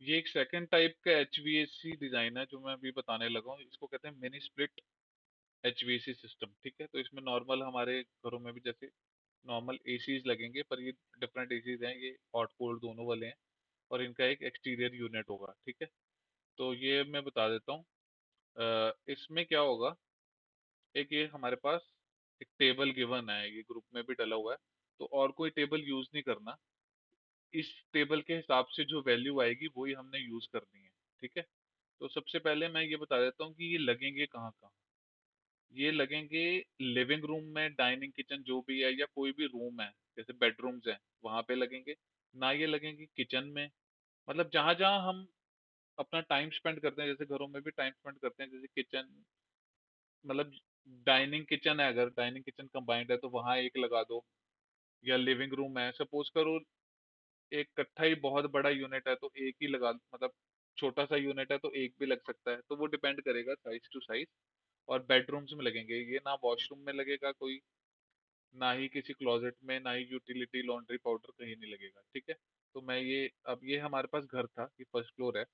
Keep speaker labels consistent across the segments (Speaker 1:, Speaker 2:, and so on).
Speaker 1: ये एक second type का एचवीएसी डिजाइन है जो मैं अभी बताने लगा हूँ। इसको कहते हैं मिनी स्प्लिट एचवीएसी सिस्टम। ठीक है, तो इसमें नॉर्मल हमारे घरों में भी जैसे नॉर्मल एसीज लगेंगे, पर ये डिफरेंट एसीज हैं, ये हॉट कोल्ड दोनों वाले हैं। और इनका एक एक्सटीरियर यूनिट होगा। ठीक है, तो ये मैं बता देता हूँ। इसमें क्या होगा, एक ये हमारे पास एक टेबल गिवन है, ये ग्रुप में भी डला हुआ है। तो और कोई टेबल यूज नहीं करना। इस टेबल के हिसाब से जो वैल्यू आएगी वही हमने यूज करनी है। ठीक है, तो सबसे पहले मैं ये बता देता हूँ कि ये लगेंगे कहाँ कहाँ। ये लगेंगे लिविंग रूम में, डाइनिंग किचन जो भी है, या कोई भी रूम है जैसे बेडरूम्स हैं वहां पे लगेंगे। ना ये लगेंगे किचन में। मतलब जहां जहां हम अपना टाइम स्पेंड करते हैं, जैसे घरों में भी टाइम स्पेंड करते हैं, जैसे किचन, मतलब डाइनिंग किचन है, अगर डाइनिंग किचन कंबाइंड है तो वहां एक लगा दो। या लिविंग रूम है, सपोज करो एक कट्ठा ही बहुत बड़ा यूनिट है तो एक ही लगा, मतलब छोटा सा यूनिट है तो एक भी लग सकता है, तो वो डिपेंड करेगा साइज टू साइज। और बेडरूम्स में लगेंगे, ये ना वॉशरूम में लगेगा कोई, ना ही किसी क्लोजेट में, ना ही यूटिलिटी लॉन्ड्री पाउडर कहीं नहीं लगेगा। ठीक है, तो मैं ये, अब ये हमारे पास घर था, ये फर्स्ट फ्लोर है,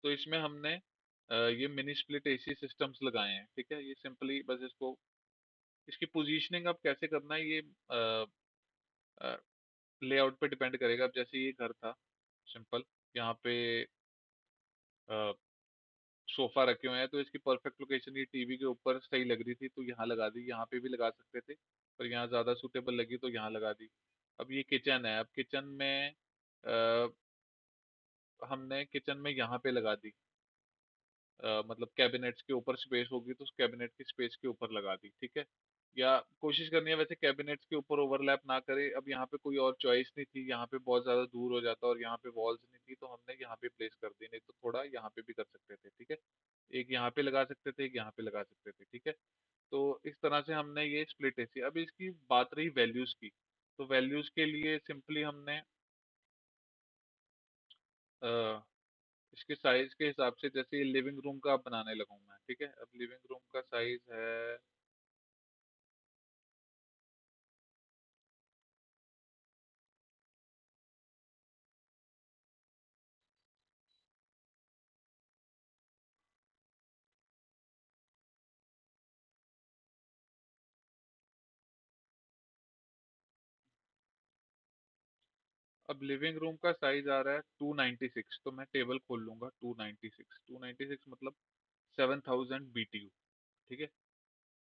Speaker 1: तो इसमें हमने ये मिनी स्प्लिट एसी सिस्टम्स लगाए हैं। ठीक है, ये सिंपली बस इसको, इसकी पोजीशनिंग अब कैसे करना है ये लेआउट पे डिपेंड करेगा। अब जैसे ये घर था सिंपल, यहाँ पे सोफा रखे हुए हैं, तो इसकी परफेक्ट लोकेशन ये टीवी के ऊपर सही लग रही थी तो यहाँ लगा दी। यहाँ पे भी लगा सकते थे, पर यहाँ ज्यादा सूटेबल लगी तो यहाँ लगा दी। अब ये किचन है, अब किचन में हमने किचन में यहाँ पे लगा दी। मतलब कैबिनेट्स के ऊपर स्पेस होगी तो कैबिनेट की स्पेस के ऊपर लगा दी। ठीक है, या कोशिश करनी है वैसे कैबिनेट्स के ऊपर ओवरलैप ना करे। अब यहाँ पे कोई और चॉइस नहीं थी, यहाँ पे बहुत ज्यादा दूर हो जाता और यहाँ पे वॉल्स नहीं थी, तो हमने यहाँ पे प्लेस कर दी, नहीं तो थोड़ा यहाँ पे भी कर सकते थे। ठीक है, एक यहाँ पे लगा सकते थे, एक यहाँ पे लगा सकते थे। ठीक है, तो इस तरह से हमने ये स्प्लिट एसी। अब इसकी बात रही वैल्यूज की, तो वैल्यूज के लिए सिंपली हमने अ, इसके साइज के हिसाब से, जैसे ये लिविंग रूम का अब बनाने लगा हूं मैं। ठीक है, अब लिविंग रूम का साइज है, अब लिविंग रूम का साइज आ रहा है 296। तो मैं टेबल खोल लूंगा, 296, 296 मतलब 7000 BTU। ठीक है,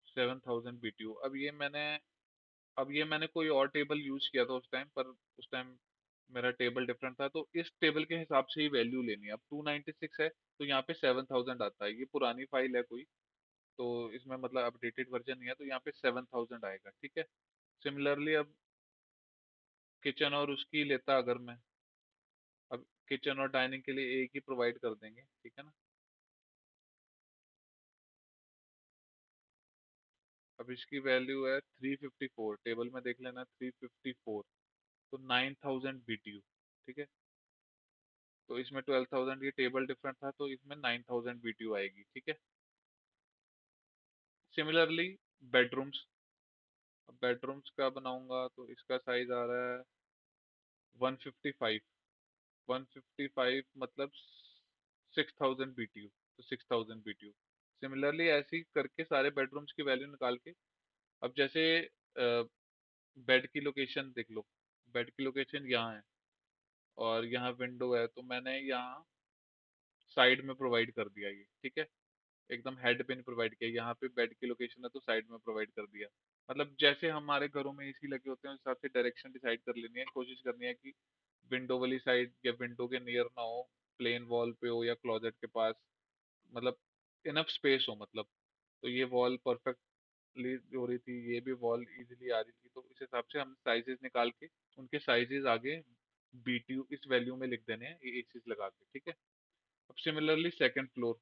Speaker 1: 7000 BTU। अब ये मैंने कोई और टेबल यूज किया था उस टाइम पर, उस टाइम मेरा टेबल डिफरेंट था, तो इस टेबल के हिसाब से ही वैल्यू लेनी है। अब 296 है तो यहाँ पे 7000 आता है। ये पुरानी फाइल है कोई, तो इसमें मतलब अपडेटेड वर्जन नहीं है, तो यहाँ पे 7000 आएगा। ठीक है, सिमिलरली अब किचन और उसकी लेता अगर मैं, अब किचन और डाइनिंग के लिए एक ही प्रोवाइड कर देंगे। ठीक है ना, अब इसकी वैल्यू है 354, टेबल में देख लेना 354, तो 9000 BTU। ठीक है, तो इसमें 12000, ये टेबल डिफरेंट था तो इसमें 9000 BTU आएगी। ठीक है, सिमिलरली बेडरूम्स, अब बेडरूम्स का बनाऊंगा तो इसका साइज आ रहा है 155। 155 मतलब 6000 BTU, तो 6000 BTU। सिमिलरली ऐसे ही करके सारे बेडरूम्स की वैल्यू निकाल के, अब जैसे बेड की लोकेशन देख लो, बेड की लोकेशन यहाँ है और यहाँ विंडो है, तो मैंने यहाँ साइड में प्रोवाइड कर दिया ये। ठीक है, एकदम हेड पे नहीं प्रोवाइड किया, यहाँ पे बेड की लोकेशन है तो साइड में प्रोवाइड कर दिया। मतलब जैसे हमारे घरों में एसी लगे होते हैं उस हिसाब से डायरेक्शन डिसाइड कर लेनी है, कोशिश करनी है कि विंडो वाली साइड या विंडो के नियर ना हो, प्लेन वॉल पे हो या क्लोजेट के पास, मतलब इनफ स्पेस हो मतलब। तो ये वॉल परफेक्टली हो रही थी, ये भी वॉल इजीली आ रही थी, तो इस हिसाब से हम साइजेस निकाल के उनके साइजेस आगे BTU इस वैल्यू में लिख देने हैं, ये एक चीज लगा के। ठीक है, अब similarly second floor,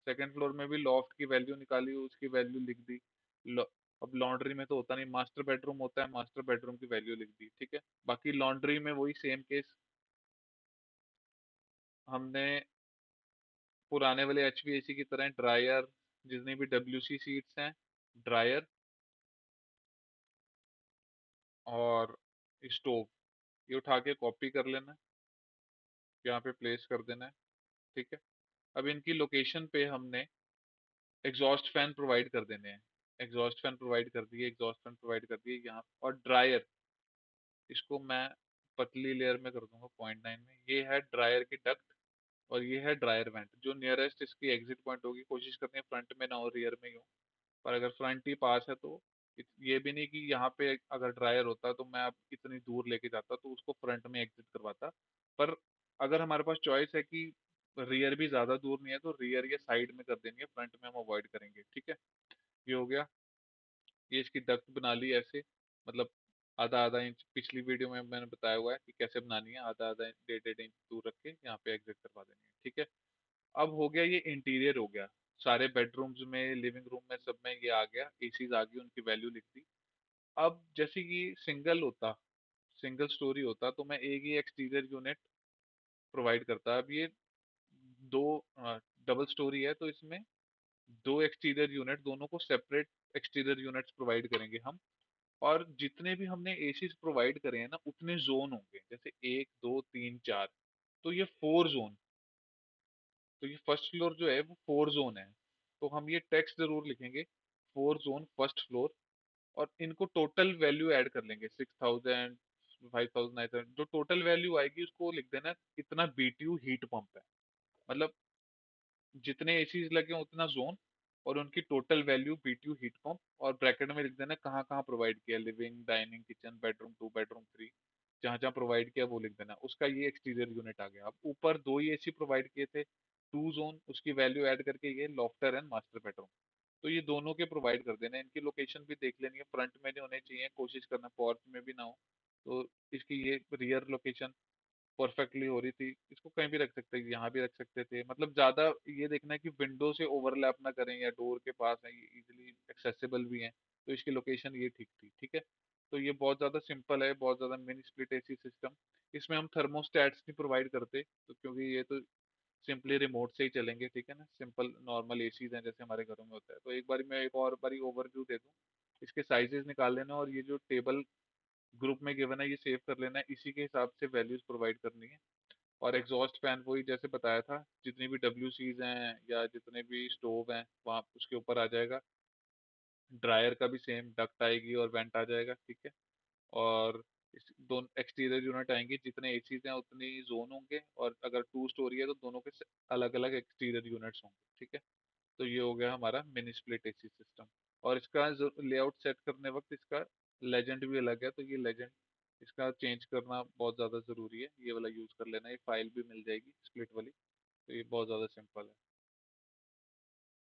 Speaker 1: second floor में भी लॉफ्ट की वैल्यू निकाली, उसकी वैल्यू लिख दी। लॉ- अब लॉन्ड्री में तो होता नहीं, मास्टर बेडरूम होता है, मास्टर बेडरूम की वैल्यू लिख दी। ठीक है, बाकी लॉन्ड्री में वही सेम केस, हमने पुराने वाले HVAC की तरह ड्रायर, जितनी भी WC सीट्स हैं, ड्रायर और स्टोव, ये उठा के कॉपी कर लेना। यहाँ पे प्लेस कर देना है। ठीक है, अब इनकी लोकेशन पे हमने एग्जॉस्ट फैन प्रोवाइड कर देने हैं। एग्जॉस्ट फैन प्रोवाइड कर दिए, एग्जॉस्ट फैन प्रोवाइड कर दिए यहाँ, और ड्रायर, इसको मैं पतली लेयर में कर दूंगा 0.9 में। ये है ड्रायर की डक्ट, और ये है ड्रायर वेंट। जो नियरेस्ट इसकी एग्जिट पॉइंट होगी, कोशिश करनी है फ्रंट में ना हो, रियर में ही हो। पर अगर फ्रंट ही पास है तो ये भी नहीं कि यहाँ पे अगर ड्रायर होता तो मैं अब इतनी दूर लेके जाता तो उसको फ्रंट में एग्जिट करवाता। पर अगर हमारे पास चॉइस है कि रियर भी ज्यादा दूर नहीं है, तो रियर या साइड में कर देंगे, फ्रंट में हम अवॉइड करेंगे। ठीक है, ये हो गया। ये इसकी डक्ट बना ली ऐसे, मतलब आधा आधा इंच, पिछली वीडियो में मैंने बताया हुआ है कि कैसे बनानी है, आधा आधा इंच, 1.5 इंच दूर रख के यहाँ पे एग्जिट करवा देनी है। ठीक है, अब हो गया, ये इंटीरियर हो गया। सारे बेडरूम्स में, लिविंग रूम में, सब में ये आ गया, एसीज आ गई, उनकी वैल्यू लिख दी। अब जैसे कि सिंगल होता, सिंगल स्टोरी होता, तो मैं एक ही एक्सटीरियर यूनिट प्रोवाइड करता। अब ये दो डबल स्टोरी है, तो इसमें दो एक्सटीरियर यूनिट, दोनों को सेपरेट एक्सटीरियर यूनिट्स प्रोवाइड करेंगे हम। और जितने भी हमने एसीज प्रोवाइड करे हैं ना, उतने जोन होंगे, जैसे 1 2 3 4, तो ये 4 जोन। तो ये फर्स्ट फ्लोर जो है वो 4 जोन है। तो हम ये टेक्स्ट जरूर लिखेंगे, 4 जोन फर्स्ट फ्लोर। और इनको टोटल वैल्यू ऐड कर लेंगे, 6000, 5000, 9000, जो टोटल वैल्यू आएगी उसको लिख देना, इतना बीटीयू हीट पंप है। मतलब जितने एसीज लगे हैं उतना जोन, और उनकी total value BTU heat pump, और ब्रैकेट में लिख देना कहाँ कहाँ प्रोवाइड किया, living, dining, kitchen, bedroom 2, bedroom 3, जहाँ जहाँ प्रोवाइड किया वो लिख देना। उसका ये एक्सटीरियर यूनिट आ गया। अब ऊपर दो ही एसी प्रोवाइड किए थे, 2 जोन, उसकी वैल्यू ऐड करके ये लॉफ्टर एंड मास्टर बेडरूम। तो ये दोनों के प्रोवाइड कर देना। इनकी लोकेशन भी देख लेनी है, फ्रंट में नहीं होने चाहिए, कोशिश करना पोर्च में भी ना हो। तो इसकी ये रियर लोकेशन परफेक्टली हो रही थी, इसको कहीं भी रख सकते थे, यहाँ भी रख सकते थे। मतलब ज्यादा ये देखना है कि विंडो से ओवरलैप ना करें, या डोर के पास है, ये इजिली एक्सेसिबल भी है। तो इसकी लोकेशन ये ठीक थी। ठीक है, तो ये बहुत ज्यादा सिंपल है, बहुत ज्यादा मिनी स्प्लिट एसी सिस्टम। इसमें हम थर्मोस्टेट्स नहीं प्रोवाइड करते, तो क्योंकि ये तो सिंपली रिमोट से ही चलेंगे। ठीक है ना, सिंपल नॉर्मल एसीज हैं जैसे हमारे घरों में होता है। तो एक बारी मैं एक और बारी ओवरव्यू दे दूं, इसके साइजेस निकाल लेना, और ये जो टेबल ग्रुप में गिवन है ये सेव कर लेना है, इसी के हिसाब से वैल्यूज प्रोवाइड करनी है। और एग्जॉस्ट फैन वही जैसे बताया था, जितनी भी डब्ल्यू सीज हैं या जितने भी स्टोव हैं वहाँ उसके ऊपर आ जाएगा। ड्रायर का भी सेम डक्ट आएगी और वेंट आ जाएगा। ठीक है, और दोनों एक्सटीरियर यूनिट आएंगे, जितने एसीज हैं उतने ही जोन होंगे, और अगर 2 स्टोरी है तो दोनों के अलग अलग एक्सटीरियर यूनिट्स होंगे। ठीक है, तो ये हो गया हमारा मिनी स्प्लिट एसी सिस्टम। और इसका लेआउट सेट करने वक्त इसका लेजेंड भी अलग है, तो ये लेजेंड इसका चेंज करना बहुत ज़्यादा ज़रूरी है। ये वाला यूज़ कर लेना, ये फाइल भी मिल जाएगी स्प्लिट वाली। तो ये बहुत ज़्यादा सिंपल है।